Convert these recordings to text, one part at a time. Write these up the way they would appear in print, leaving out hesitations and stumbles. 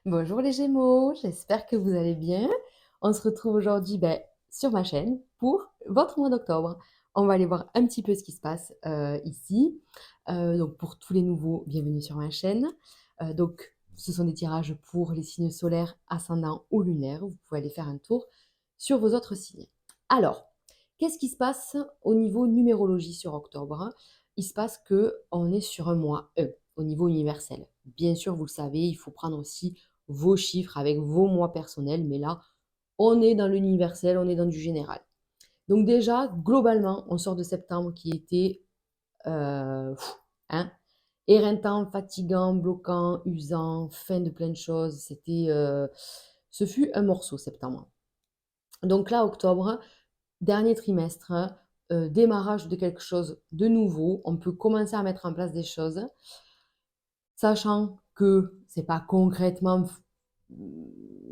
Bonjour les Gémeaux, j'espère que vous allez bien. On se retrouve aujourd'hui sur ma chaîne pour votre mois d'octobre. On va aller voir un petit peu ce qui se passe ici. Donc pour tous les nouveaux, bienvenue sur ma chaîne. Donc ce sont des tirages pour les signes solaires, ascendants ou lunaires. Vous pouvez aller faire un tour sur vos autres signes. Alors, qu'est-ce qui se passe au niveau numérologie sur octobre? Il se passe que on est sur un mois E au niveau universel. Bien sûr, vous le savez, il faut prendre aussi vos chiffres avec vos mois personnels, mais là, on est dans l'universel, on est dans du général. Donc déjà, globalement, on sort de septembre qui était hein, éreintant, fatigant, bloquant, usant, fin de plein de choses. Ce fut un morceau septembre. Donc là, octobre, dernier trimestre, démarrage de quelque chose de nouveau. On peut commencer à mettre en place des choses, sachant que c'est pas concrètement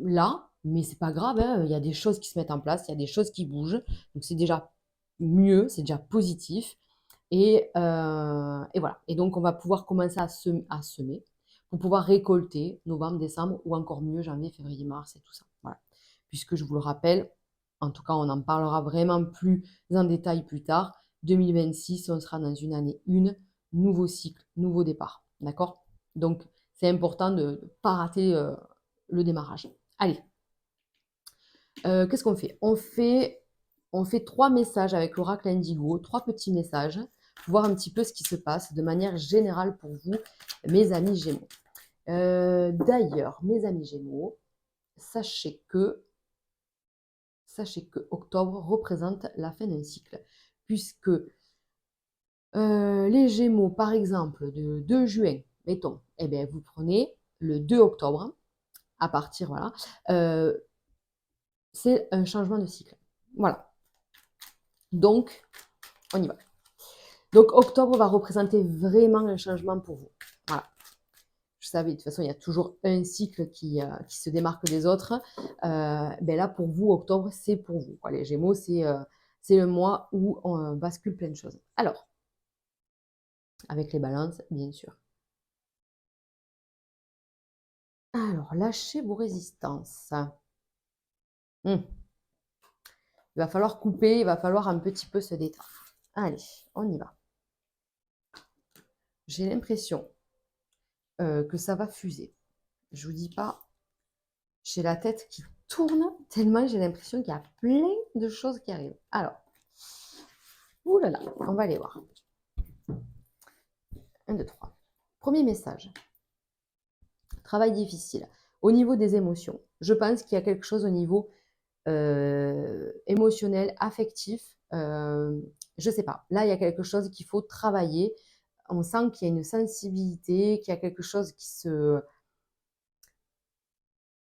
là, mais c'est pas grave, hein, il y a des choses qui se mettent en place, il y a des choses qui bougent, donc c'est déjà mieux, c'est déjà positif. Et voilà. Et donc, on va pouvoir commencer à semer pour pouvoir récolter novembre, décembre ou encore mieux janvier, février, mars et tout ça. Voilà. Puisque je vous le rappelle, en tout cas, on en parlera vraiment plus en détail plus tard. 2026, on sera dans une année une, nouveau cycle, nouveau départ. D'accord? Donc, c'est important de ne pas rater le démarrage. Allez, qu'est-ce qu'on fait? On fait trois messages avec l'oracle Indigo, trois petits messages, pour voir un petit peu ce qui se passe de manière générale pour vous, mes amis Gémeaux. D'ailleurs, mes amis Gémeaux, sachez que, sachez que octobre représente la fin d'un cycle, puisque les Gémeaux, par exemple, de 2 juin, mettons, eh bien, vous prenez le 2 octobre, à partir, voilà, euh, c'est un changement de cycle. Voilà. Donc, on y va. Donc, octobre va représenter vraiment un changement pour vous. Voilà. Je savais, de toute façon, il y a toujours un cycle qui se démarque des autres. Ben là, pour vous, octobre, c'est pour vous. Les Gémeaux, c'est le mois où on bascule plein de choses. Alors, avec les balances, bien sûr. Alors, lâchez vos résistances. Il va falloir couper, il va falloir un petit peu se détendre. Allez, on y va. J'ai l'impression que ça va fuser. Je vous dis pas, j'ai la tête qui tourne tellement j'ai l'impression qu'il y a plein de choses qui arrivent. Alors, oulala, on va aller voir. 1, 2, 3. Premier message. Travail difficile. Au niveau des émotions, je pense qu'il y a quelque chose au niveau émotionnel, affectif. Je sais pas. Là, il y a quelque chose qu'il faut travailler. On sent qu'il y a une sensibilité, qu'il y a quelque chose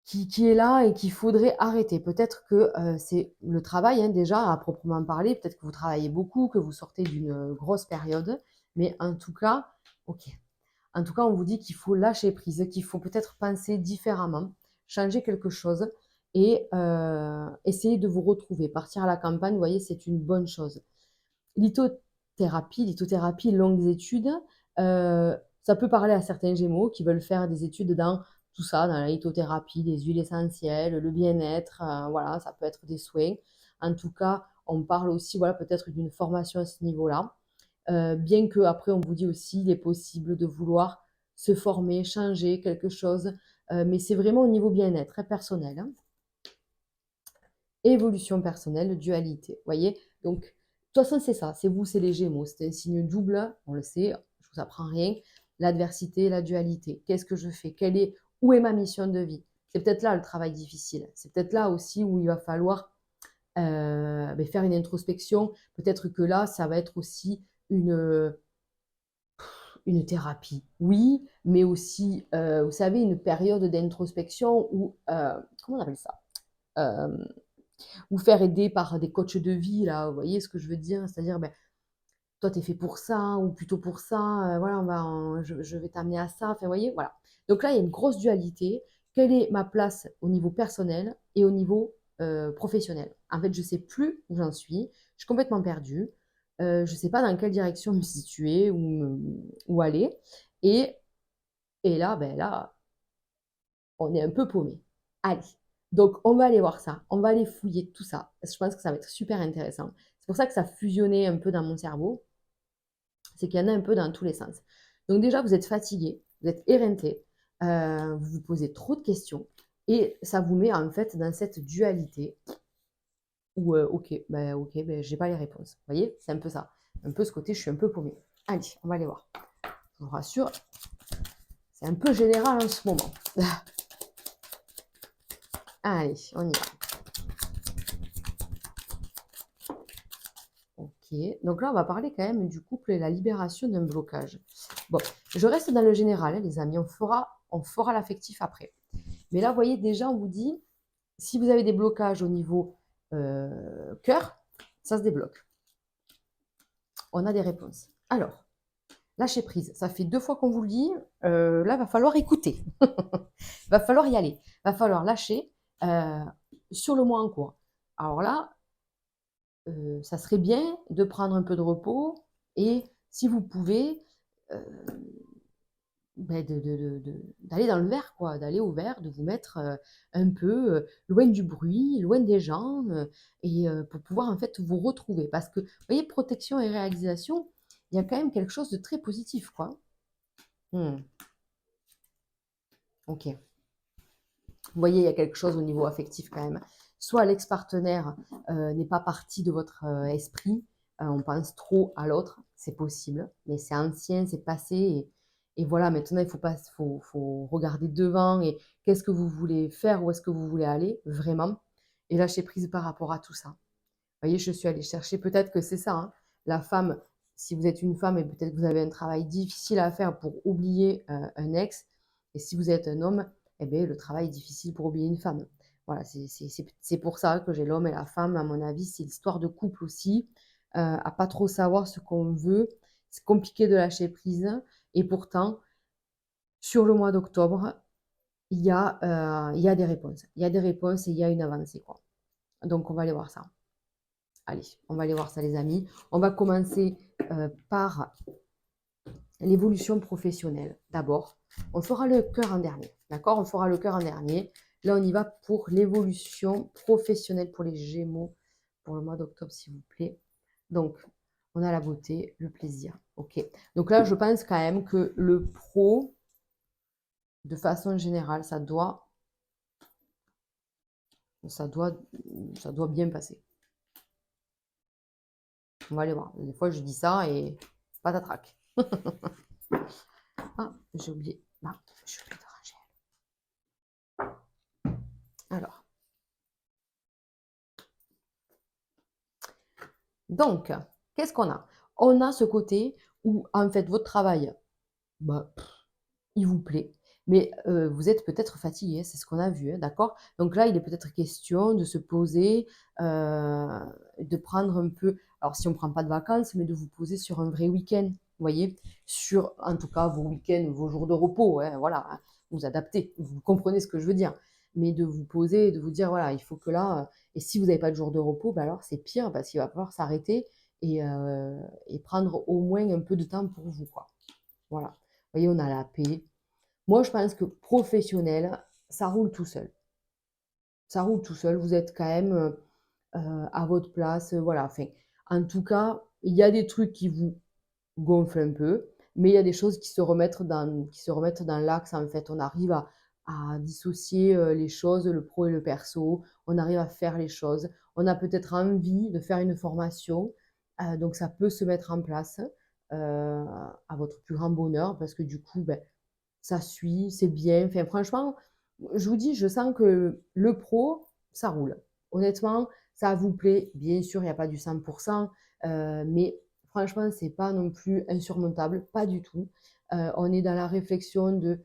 qui est là et qu'il faudrait arrêter. Peut-être que c'est le travail, hein, déjà, à proprement parler. Peut-être que vous travaillez beaucoup, que vous sortez d'une grosse période. Mais en tout cas, ok. En tout cas, on vous dit qu'il faut lâcher prise, qu'il faut peut-être penser différemment, changer quelque chose et essayer de vous retrouver. Partir à la campagne, vous voyez, c'est une bonne chose. Lithothérapie, longues études, ça peut parler à certains Gémeaux qui veulent faire des études dans tout ça, dans la lithothérapie, les huiles essentielles, le bien-être, voilà, ça peut être des soins. En tout cas, on parle aussi, voilà, peut-être d'une formation à ce niveau-là. Bien que après, on vous dit aussi, il est possible de vouloir se former, changer quelque chose, mais c'est vraiment au niveau bien-être, très personnel, hein. Évolution personnelle, dualité. Vous voyez? Donc, de toute façon, c'est ça. C'est vous, c'est les Gémeaux. C'est un signe double, on le sait, je vous apprends rien. L'adversité, la dualité. Qu'est-ce que je fais? Où est ma mission de vie? C'est peut-être là le travail difficile. C'est peut-être là aussi où il va falloir faire une introspection. Peut-être que là, ça va être aussi une thérapie, oui, mais aussi, vous savez, une période d'introspection où, comment on appelle ça? Euh, Vous faire aider par des coachs de vie, là, vous voyez ce que je veux dire? C'est-à-dire, ben, toi, tu es fait pour ça, ou plutôt pour ça, voilà, je vais t'amener à ça, enfin, vous voyez, voilà. Donc là, il y a une grosse dualité. Quelle est ma place au niveau personnel et au niveau professionnel? En fait, je ne sais plus où j'en suis, je suis complètement perdue, je ne sais pas dans quelle direction me situer ou aller. Et, et là, ben là, on est un peu paumé. Allez, donc on va aller voir ça, on va aller fouiller tout ça. Je pense que ça va être super intéressant. C'est pour ça que ça fusionnait un peu dans mon cerveau, c'est qu'il y en a un peu dans tous les sens. Donc déjà, vous êtes fatigué, vous êtes éreinté, vous vous posez trop de questions, et ça vous met en fait dans cette dualité où, ok, ben, j'ai pas les réponses. Vous voyez, c'est un peu ça. Un peu ce côté, je suis un peu paumé. Allez, on va aller voir. Je vous rassure, c'est un peu général en ce moment. Allez, on y va. Ok, donc là, on va parler quand même du couple et la libération d'un blocage. Bon, je reste dans le général, hein, les amis, on fera l'affectif après. Mais là, vous voyez, déjà, on vous dit, si vous avez des blocages au niveau cœur, ça se débloque. On a des réponses. Alors, lâcher prise, ça fait 2 fois qu'on vous le dit, là, il va falloir écouter. Il va falloir y aller. Il va falloir lâcher sur le mois en cours. Alors là, ça serait bien de prendre un peu de repos et si vous pouvez, euh, ben d'aller dans le vert, quoi, d'aller au vert, de vous mettre un peu loin du bruit, loin des gens, et pour pouvoir en fait vous retrouver. Parce que, vous voyez, protection et réalisation, il y a quand même quelque chose de très positif, quoi. Hmm, ok. Vous voyez, il y a quelque chose au niveau affectif quand même. Soit l'ex-partenaire n'est pas partie de votre esprit, on pense trop à l'autre, c'est possible, mais c'est ancien, c'est passé, et voilà, maintenant il faut regarder devant et qu'est-ce que vous voulez faire, où est-ce que vous voulez aller, vraiment, et lâcher prise par rapport à tout ça. Vous voyez, je suis allée chercher, peut-être que c'est ça, hein, la femme, si vous êtes une femme et peut-être que vous avez un travail difficile à faire pour oublier un ex, et si vous êtes un homme, eh bien, le travail est difficile pour oublier une femme. Voilà, c'est pour ça que j'ai l'homme et la femme, à mon avis, c'est l'histoire de couple aussi, à pas trop savoir ce qu'on veut, c'est compliqué de lâcher prise, et pourtant, sur le mois d'octobre, il y a des réponses. Il y a des réponses et il y a une avancée, quoi. Donc, on va aller voir ça. Allez, on va aller voir ça, les amis. On va commencer par l'évolution professionnelle d'abord. On fera le cœur en dernier, d'accord? On fera le cœur en dernier. Là, on y va pour l'évolution professionnelle pour les Gémeaux pour le mois d'octobre, s'il vous plaît. Donc, on a la beauté, le plaisir. Ok. Donc là, je pense quand même que le pro, de façon générale, ça doit, ça doit bien passer. On va aller voir. Des fois, je dis ça et patatrac. Ah, j'ai oublié. Non, j'ai oublié de ranger. Alors, donc, qu'est-ce qu'on a? On a ce côté où, en fait, votre travail, bah, il vous plaît, mais vous êtes peut-être fatigué, c'est ce qu'on a vu, hein, d'accord? Donc là, il est peut-être question de se poser, de prendre un peu, alors si on ne prend pas de vacances, mais de vous poser sur un vrai week-end, vous voyez? Sur, en tout cas, vos week-ends, vos jours de repos, hein, voilà, hein, vous adaptez, vous comprenez ce que je veux dire. Mais de vous poser, de vous dire, voilà, il faut que là, et si vous n'avez pas de jour de repos, bah alors c'est pire parce qu'il va falloir s'arrêter et prendre au moins un peu de temps pour vous, quoi. Voilà. Vous voyez, on a la paix. Moi, je pense que professionnel, ça roule tout seul. Ça roule tout seul. Vous êtes quand même à votre place. Voilà. Enfin, en tout cas, il y a des trucs qui vous gonflent un peu, mais il y a des choses qui se remettent dans l'axe. En fait, on arrive à dissocier les choses, le pro et le perso. On arrive à faire les choses. On a peut-être envie de faire une formation. Donc, ça peut se mettre en place à votre plus grand bonheur parce que du coup, ben, ça suit, c'est bien. Enfin, franchement, je vous dis, je sens que le pro, ça roule. Honnêtement, ça vous plaît. Bien sûr, il n'y a pas du 100%, mais franchement, c'est pas non plus insurmontable, pas du tout. On est dans la réflexion de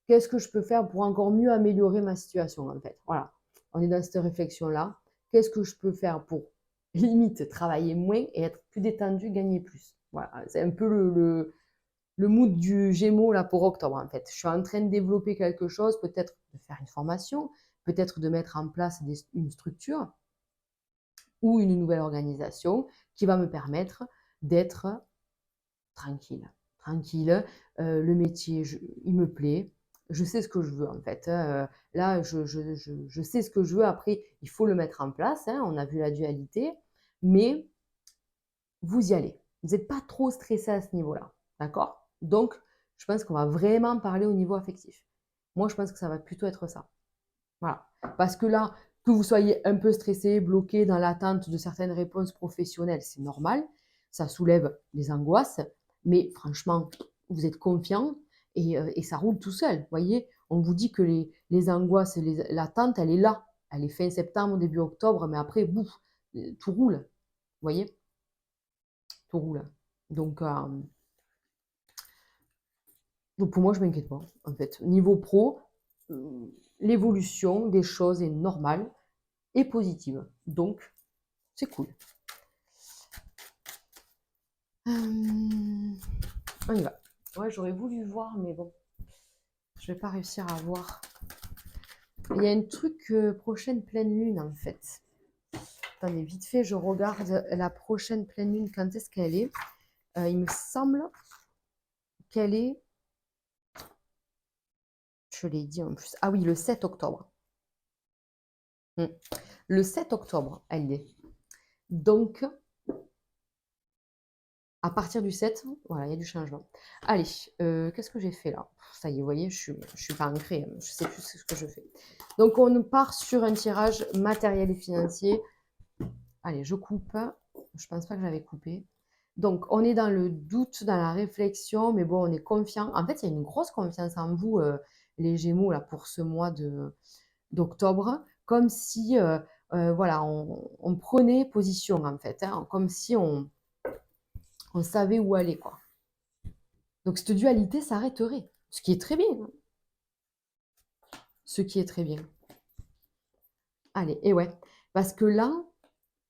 qu'est-ce que je peux faire pour encore mieux améliorer ma situation, en fait. Voilà, on est dans cette réflexion-là. Qu'est-ce que je peux faire pour limite travailler moins et être plus détendu, gagner plus. Voilà, c'est un peu le mood du Gémeaux là pour octobre en fait. Je suis en train de développer quelque chose, peut-être de faire une formation, peut-être de mettre en place une structure ou une nouvelle organisation qui va me permettre d'être tranquille. Tranquille, le métier, il me plaît, je sais ce que je veux en fait, hein, là, je sais ce que je veux. Après, il faut le mettre en place, hein, on a vu la dualité, mais vous y allez. Vous n'êtes pas trop stressé à ce niveau-là, d'accord? Donc, je pense qu'on va vraiment parler au niveau affectif. Moi, je pense que ça va plutôt être ça. Voilà. Parce que là, que vous soyez un peu stressé, bloqué dans l'attente de certaines réponses professionnelles, c'est normal. Ça soulève des angoisses, mais franchement, vous êtes confiant et ça roule tout seul. Vous voyez, on vous dit que les angoisses, l'attente, elle est là. Elle est fin septembre, début octobre, mais après, bouf, tout roule. Vous voyez, tout roule. Donc, donc pour moi, je ne m'inquiète pas, en fait. Niveau pro, l'évolution des choses est normale et positive. Donc, c'est cool. On y va. Ouais, j'aurais voulu voir, mais bon, je vais pas réussir à voir. Il y a un truc prochaine pleine lune, en fait. Attendez, vite fait, je regarde la prochaine pleine lune, quand est-ce qu'elle est. Il me semble qu'elle est... Je l'ai dit en plus. Ah oui, le 7 octobre. Le 7 octobre, elle est. Donc, à partir du 7, voilà, il y a du changement. Allez, qu'est-ce que j'ai fait là? Ça y est, vous voyez, je suis pas ancrée, je sais plus ce que je fais. Donc, on part sur un tirage matériel et financier. Allez, je coupe. Je pense pas que j'avais coupé. Donc, on est dans le doute, dans la réflexion, mais bon, on est confiant. En fait, il y a une grosse confiance en vous, les Gémeaux, là, pour ce mois d'octobre, comme si, voilà, on prenait position, en fait, hein, comme si on savait où aller, quoi. Donc, cette dualité s'arrêterait, ce qui est très bien. Hein. Ce qui est très bien. Allez, et ouais, parce que là,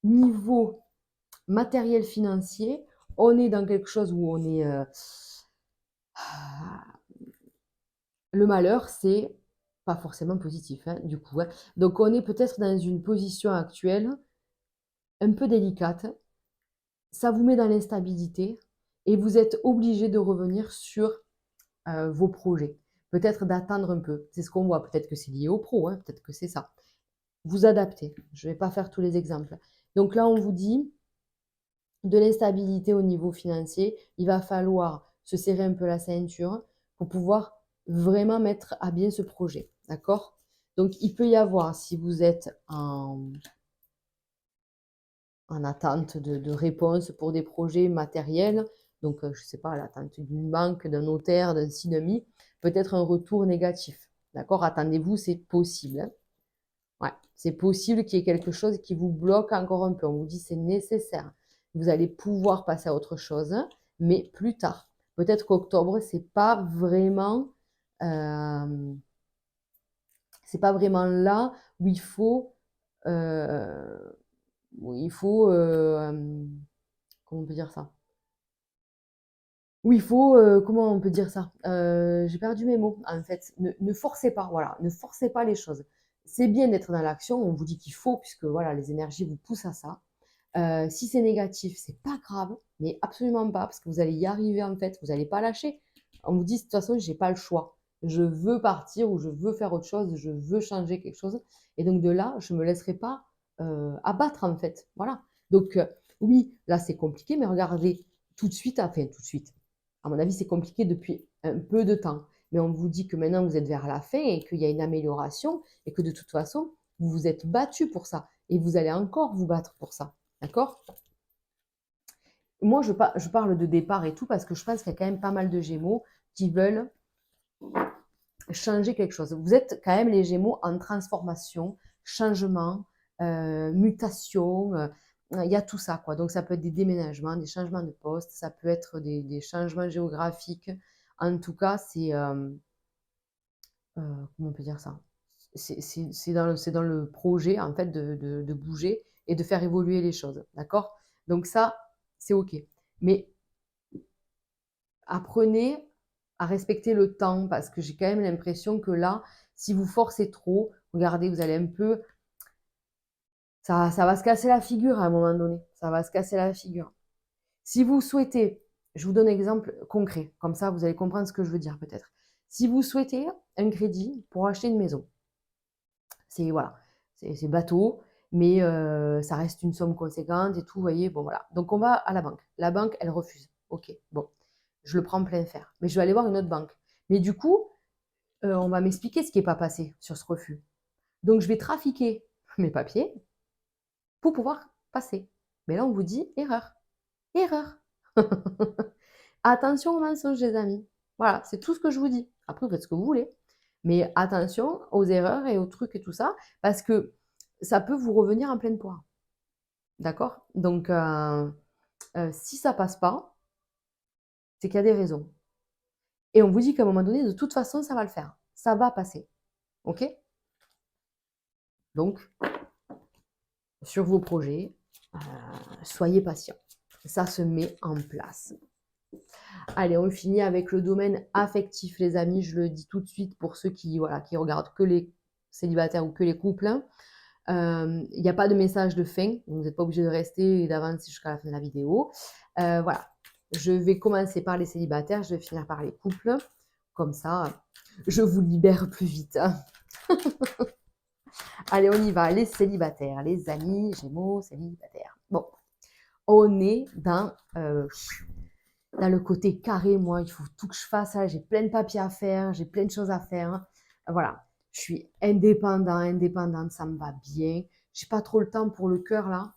niveau matériel financier, on est dans quelque chose où on est... le malheur, c'est pas forcément positif, hein, du coup. Hein. Donc, on est peut-être dans une position actuelle un peu délicate. Ça vous met dans l'instabilité et vous êtes obligé de revenir sur vos projets. Peut-être d'attendre un peu. C'est ce qu'on voit. Peut-être que c'est lié au pro, hein, peut-être que c'est ça. Vous adaptez. Je ne vais pas faire tous les exemples. Donc là, on vous dit de l'instabilité au niveau financier. Il va falloir se serrer un peu la ceinture pour pouvoir vraiment mettre à bien ce projet. D'accord? Donc, il peut y avoir, si vous êtes en attente de réponses pour des projets matériels, donc je ne sais pas, l'attente d'une banque, d'un notaire, d'un CINEMI, peut-être un retour négatif. D'accord? Attendez-vous, c'est possible. Hein. Ouais, c'est possible qu'il y ait quelque chose qui vous bloque encore un peu. On vous dit c'est nécessaire. Vous allez pouvoir passer à autre chose, mais plus tard. Peut-être qu'octobre, euh, c'est pas vraiment là euh, où il faut, comment on peut dire ça? Où il faut, comment on peut dire ça? J'ai perdu mes mots, en fait. Ne forcez pas, voilà, ne forcez pas les choses. C'est bien d'être dans l'action, on vous dit qu'il faut, puisque voilà, les énergies vous poussent à ça. Si c'est négatif, c'est pas grave, mais absolument pas, parce que vous allez y arriver en fait, vous n'allez pas lâcher. On vous dit, de toute façon, j'ai pas le choix. Je veux partir ou je veux faire autre chose, je veux changer quelque chose. Et donc de là, je me laisserai pas abattre en fait. Voilà. Donc oui, là c'est compliqué, mais regardez tout de suite, enfin tout de suite. À mon avis, c'est compliqué depuis un peu de temps. Mais on vous dit que maintenant vous êtes vers la fin et qu'il y a une amélioration et que de toute façon, vous vous êtes battu pour ça et vous allez encore vous battre pour ça. D'accord? Moi, je parle de départ et tout parce que je pense qu'il y a quand même pas mal de Gémeaux qui veulent changer quelque chose. Vous êtes quand même les Gémeaux en transformation, changement, mutation. Il y a tout ça, quoi. Donc, ça peut être des déménagements, des changements de poste, ça peut être des changements géographiques. En tout cas, comment on peut dire ça? C'est dans le projet, en fait, de bouger et de faire évoluer les choses. D'accord? Donc, ça, c'est OK. Mais apprenez à respecter le temps parce que j'ai quand même l'impression que là, si vous forcez trop, regardez, vous allez un peu, ça va se casser la figure à un moment donné. Ça va se casser la figure. Si vous souhaitez, je vous donne un exemple concret, comme ça vous allez comprendre ce que je veux dire peut-être. Si vous souhaitez un crédit pour acheter une maison, c'est voilà, c'est bateau, mais ça reste une somme conséquente et tout, vous voyez, bon voilà. Donc on va à la banque. La banque, elle refuse. Ok, bon, je le prends plein fer, mais je vais aller voir une autre banque. Mais du coup, on va m'expliquer ce qui n'est pas passé sur ce refus. Donc je vais trafiquer mes papiers pour pouvoir passer. Mais là, on vous dit erreur. Erreur. Attention aux mensonges, les amis. Voilà, c'est tout ce que je vous dis. Après, vous faites ce que vous voulez. Mais attention aux erreurs et aux trucs et tout ça, parce que ça peut vous revenir en pleine poire. D'accord? Donc, si ça passe pas, c'est qu'il y a des raisons. Et on vous dit qu'à un moment donné, de toute façon, ça va le faire. Ça va passer. OK? Donc, sur vos projets, soyez patient. Ça se met en place. Allez, on finit avec le domaine affectif, les amis. Je le dis tout de suite pour ceux qui, voilà, qui regardent que les célibataires ou que les couples. Il n'y a pas de message de fin. Vous n'êtes pas obligé de rester et d'avancer jusqu'à la fin de la vidéo. Voilà. Je vais commencer par les célibataires. Je vais finir par les couples. Comme ça, je vous libère plus vite. Allez, on y va. Les célibataires, les amis, Gémeaux, célibataires. Bon, on est dans le côté carré. Moi, il faut tout que je fasse. J'ai plein de papiers à faire, j'ai plein de choses à faire. Voilà, je suis indépendante, ça me va bien. J'ai pas trop le temps pour le cœur là.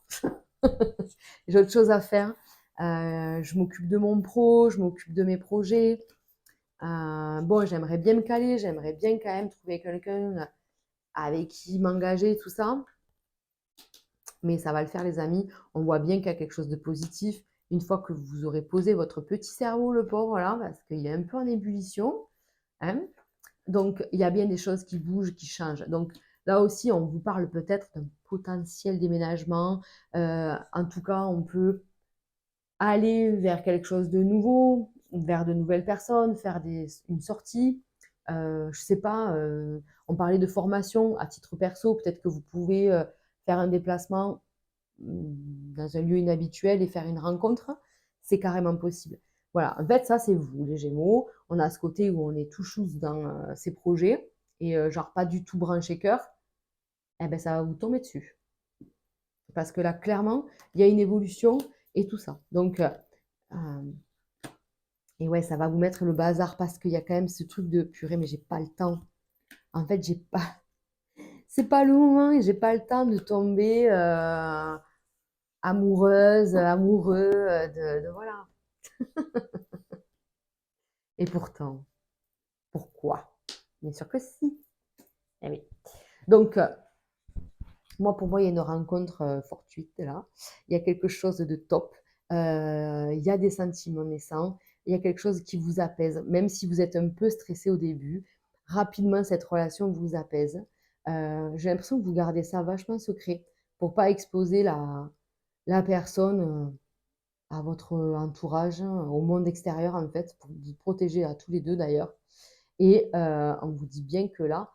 J'ai autre chose à faire. Je m'occupe de mon pro, je m'occupe de mes projets. Bon, j'aimerais bien me caler, j'aimerais bien quand même trouver quelqu'un avec qui m'engager, tout ça. Mais ça va le faire, les amis. On voit bien qu'il y a quelque chose de positif. Une fois que vous aurez posé votre petit cerveau, le pauvre, là, parce qu'il est un peu en ébullition. Hein. Donc, il y a bien des choses qui bougent, qui changent. Donc, là aussi, on vous parle peut-être d'un potentiel déménagement. En tout cas, on peut aller vers quelque chose de nouveau, vers de nouvelles personnes, faire une sortie. Je ne sais pas, on parlait de formation à titre perso. Peut-être que vous pouvez faire un déplacement dans un lieu inhabituel et faire une rencontre. C'est carrément possible. Voilà, en fait, ça, c'est vous, les Gémeaux. On a ce côté où on est tout chousse dans ces projets et genre pas du tout branché cœur. Eh ben, ça va vous tomber dessus. Parce que là, clairement, il y a une évolution et tout ça. Donc, et ouais, ça va vous mettre le bazar parce qu'il y a quand même ce truc de purée, mais j'ai pas le temps. En fait, j'ai pas. C'est pas le moment et j'ai pas le temps de tomber amoureuse, amoureux de voilà. Et pourtant, pourquoi? Bien sûr que si. Eh oui. Donc, moi, pour moi, il y a une rencontre fortuite là. Il y a quelque chose de top. Il y a des sentiments naissants. Il y a quelque chose qui vous apaise. Même si vous êtes un peu stressé au début, rapidement, cette relation vous apaise. J'ai l'impression que vous gardez ça vachement secret pour pas exposer la personne à votre entourage, au monde extérieur en fait, pour vous protéger à tous les deux d'ailleurs. Et on vous dit bien que là,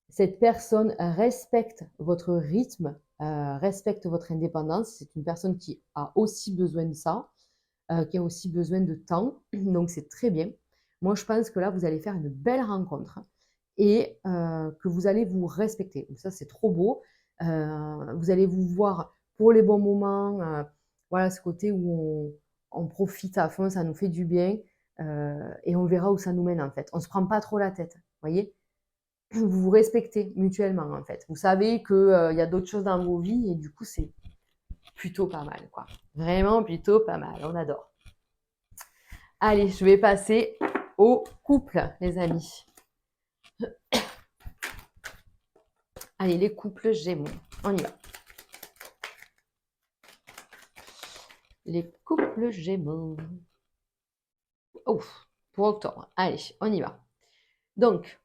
cette personne respecte votre rythme, respecte votre indépendance. C'est une personne qui a aussi besoin de ça, qui a aussi besoin de temps. Donc c'est très bien. Moi, je pense que là, vous allez faire une belle rencontre et que vous allez vous respecter. Donc ça, c'est trop beau. Vous allez vous voir pour les bons moments. Voilà, ce côté où on profite à fond, ça nous fait du bien. Et on verra où ça nous mène en fait. On ne se prend pas trop la tête, voyez. Vous vous respectez mutuellement en fait. Vous savez qu'il y a d'autres choses dans vos vies et du coup c'est plutôt pas mal quoi. Vraiment plutôt pas mal, on adore. Allez, je vais passer au couple les amis. Allez, les couples Gémeaux, on y va. Les couples Gémeaux. Ouf, pour octobre. Allez, on y va. Donc,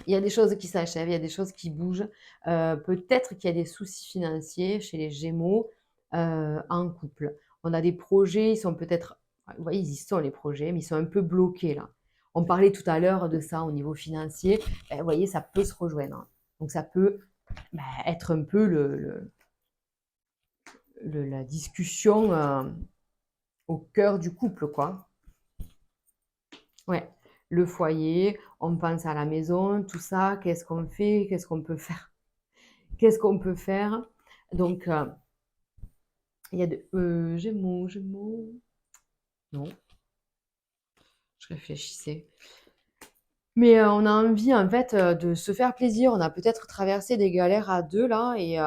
il y a des choses qui s'achèvent, il y a des choses qui bougent. Peut-être qu'il y a des soucis financiers chez les Gémeaux en couple. On a des projets, ils sont peut-être, vous voyez, ils y sont les projets, mais ils sont un peu bloqués là. On parlait tout à l'heure de ça au niveau financier. Vous voyez, ça peut se rejoindre. Donc ça peut être un peu la discussion au cœur du couple, quoi. Ouais. le foyer, on pense à la maison, tout ça, qu'est-ce qu'on fait, qu'est-ce qu'on peut faire, qu'est-ce qu'on peut faire. Donc, il y a de... Gémeaux, non, je réfléchissais. Mais on a envie, en fait, de se faire plaisir. On a peut-être traversé des galères à deux, là, et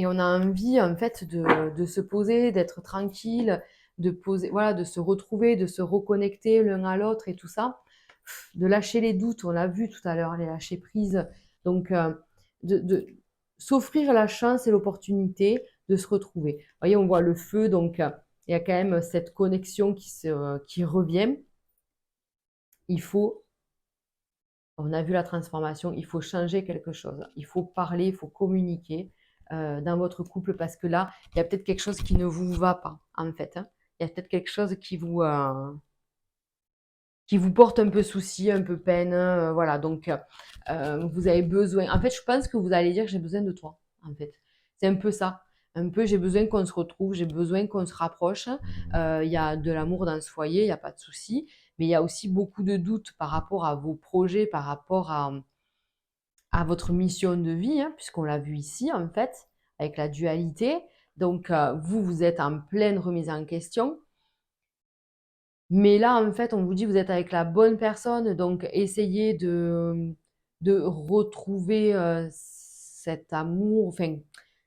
on a envie, en fait, de se poser, d'être tranquille, de poser, voilà, de se retrouver, de se reconnecter l'un à l'autre et tout ça. De lâcher les doutes, on l'a vu tout à l'heure, les lâcher prise. Donc, de s'offrir la chance et l'opportunité de se retrouver. Vous voyez, on voit le feu, donc il y a quand même cette connexion qui revient. Il faut, on a vu la transformation, il faut changer quelque chose. Il faut parler, il faut communiquer dans votre couple parce que là, il y a peut-être quelque chose qui ne vous va pas, en fait, hein. Il y a peut-être quelque chose qui vous porte un peu souci, un peu peine, voilà. Donc, vous avez besoin. En fait, je pense que vous allez dire j'ai besoin de toi. En fait, c'est un peu ça. Un peu, j'ai besoin qu'on se retrouve, j'ai besoin qu'on se rapproche. Il y a de l'amour dans ce foyer, il n'y a pas de souci. Mais il y a aussi beaucoup de doutes par rapport à vos projets, par rapport à votre mission de vie, hein, puisqu'on l'a vu ici, en fait, avec la dualité. Donc, vous êtes en pleine remise en question. Mais là, en fait, on vous dit vous êtes avec la bonne personne, donc essayez de retrouver cet amour. Enfin,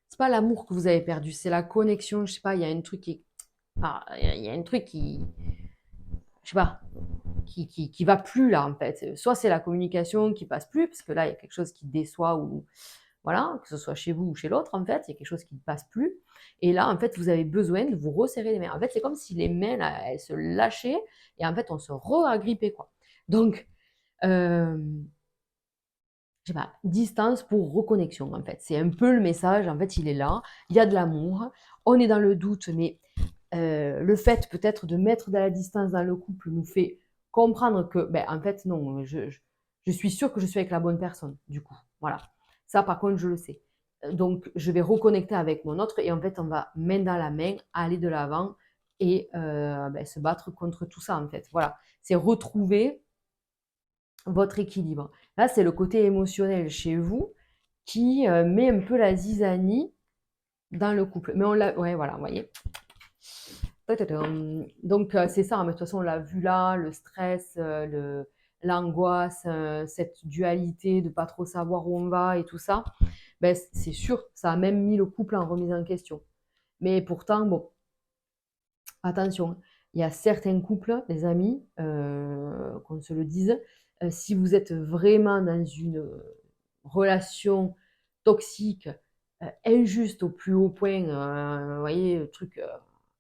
c'est pas l'amour que vous avez perdu, c'est la connexion. Je sais pas, il y a un truc qui, ah, il y a un truc qui, je sais pas, qui va plus là en fait. Soit c'est la communication qui passe plus, parce que là il y a quelque chose qui déçoit ou voilà, que ce soit chez vous ou chez l'autre en fait, il y a quelque chose qui ne passe plus. Et là en fait vous avez besoin de vous resserrer les mains. En fait c'est comme si les mains là, elles se lâchaient et en fait on se re-agrippait quoi. Donc je sais pas, distance pour reconnexion en fait. C'est un peu le message, en fait il est là, il y a de l'amour, on est dans le doute, mais le fait peut-être de mettre de la distance dans le couple nous fait comprendre que, ben, en fait, non, je suis sûre que je suis avec la bonne personne, du coup. Voilà. Ça, par contre, je le sais. Donc, je vais reconnecter avec mon autre et en fait, on va main dans la main aller de l'avant et ben, se battre contre tout ça, en fait. Voilà. C'est retrouver votre équilibre. Là, c'est le côté émotionnel chez vous qui met un peu la zizanie dans le couple. Mais on l'a, ouais, voilà, vous voyez. Donc, c'est ça, mais de toute façon, on l'a vu là, le stress, l'angoisse, cette dualité de pas trop savoir où on va et tout ça, ben, c'est sûr, ça a même mis le couple en remise en question. Mais pourtant, bon, attention, il y a certains couples, les amis, qu'on se le dise, si vous êtes vraiment dans une relation toxique, injuste au plus haut point, vous voyez, le truc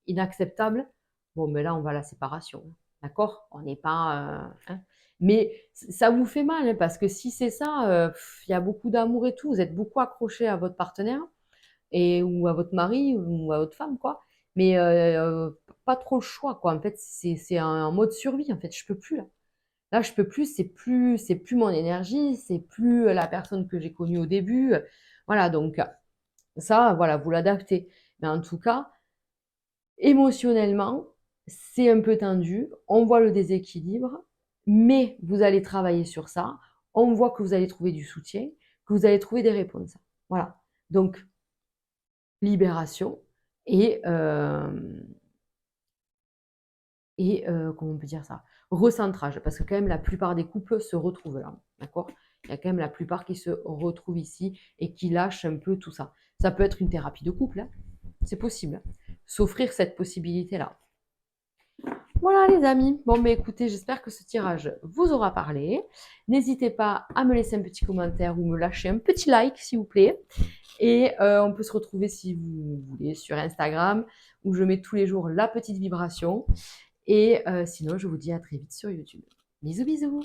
inacceptable, bon, mais là, on va à la séparation, hein, d'accord? On n'est pas, hein. Mais ça vous fait mal, hein, parce que si c'est ça, il y a beaucoup d'amour et tout, vous êtes beaucoup accroché à votre partenaire et ou à votre mari ou à votre femme, quoi. Mais pas trop le choix, quoi. En fait, c'est un mode survie. En fait, je peux plus là. Là, je peux plus. C'est plus mon énergie. C'est plus la personne que j'ai connue au début. Voilà. Donc ça, voilà, vous l'adaptez. Mais en tout cas, émotionnellement, c'est un peu tendu. On voit le déséquilibre, mais vous allez travailler sur ça. On voit que vous allez trouver du soutien, que vous allez trouver des réponses. Voilà. Donc libération et, comment on peut dire ça? Recentrage, parce que quand même la plupart des couples se retrouvent là, d'accord? Il y a quand même la plupart qui se retrouvent ici et qui lâchent un peu tout ça. Ça peut être une thérapie de couple, hein, c'est possible, hein. S'offrir cette possibilité-là. Voilà les amis, bon mais écoutez, j'espère que ce tirage vous aura parlé. N'hésitez pas à me laisser un petit commentaire ou me lâcher un petit like s'il vous plaît. Et on peut se retrouver si vous voulez sur Instagram où je mets tous les jours la petite vibration. Et sinon, je vous dis à très vite sur YouTube. Bisous bisous.